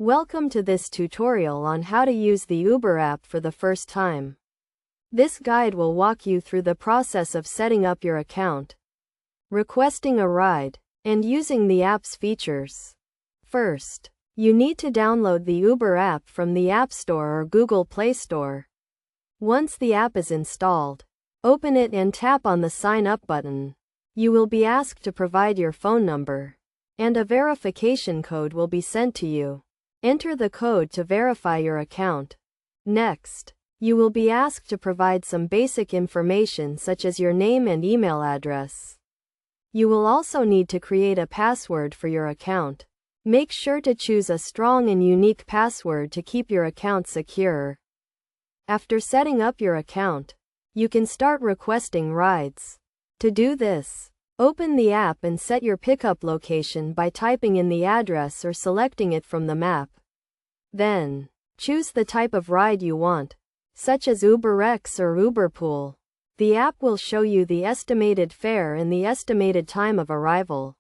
Welcome to this tutorial on how to use the Uber app for the first time. This guide will walk you through the process of setting up your account, requesting a ride, and using the app's features. First, you need to download the Uber app from the App Store or Google Play Store. Once the app is installed, open it and tap on the Sign Up button. You will be asked to provide your phone number, and a verification code will be sent to you. Enter the code to verify your account. Next, you will be asked to provide some basic information such as your name and email address. You will also need to create a password for your account. Make sure to choose a strong and unique password to keep your account secure. After setting up your account, you can start requesting rides. To do this, open the app and set your pickup location by typing in the address or selecting it from the map. Then, choose the type of ride you want, such as UberX or Uberpool. The app will show you the estimated fare and the estimated time of arrival.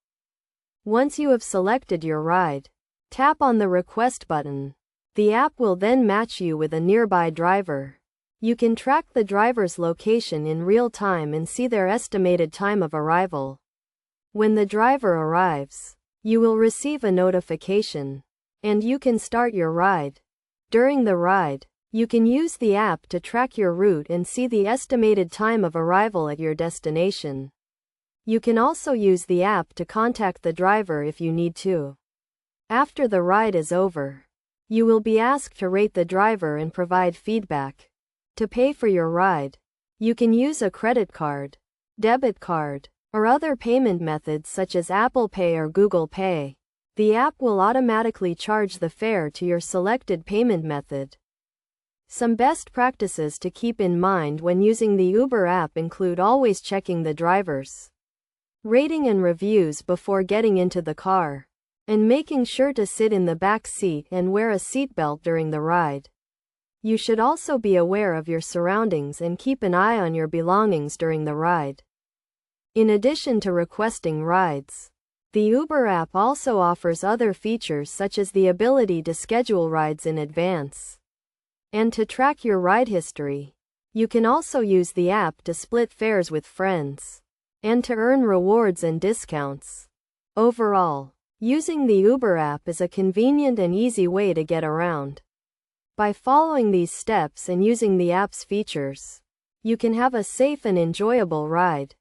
Once you have selected your ride, tap on the Request button. The app will then match you with a nearby driver. You can track the driver's location in real time and see their estimated time of arrival. When the driver arrives, you will receive a notification, and you can start your ride. During the ride, you can use the app to track your route and see the estimated time of arrival at your destination. You can also use the app to contact the driver if you need to. After the ride is over, you will be asked to rate the driver and provide feedback. To pay for your ride, you can use a credit card, debit card, or other payment methods such as Apple Pay or Google Pay. The app will automatically charge the fare to your selected payment method. Some best practices to keep in mind when using the Uber app include always checking the driver's rating and reviews before getting into the car, and making sure to sit in the back seat and wear a seatbelt during the ride. You should also be aware of your surroundings and keep an eye on your belongings during the ride. In addition to requesting rides, the Uber app also offers other features such as the ability to schedule rides in advance and to track your ride history. You can also use the app to split fares with friends and to earn rewards and discounts. Overall, using the Uber app is a convenient and easy way to get around. By following these steps and using the app's features, you can have a safe and enjoyable ride.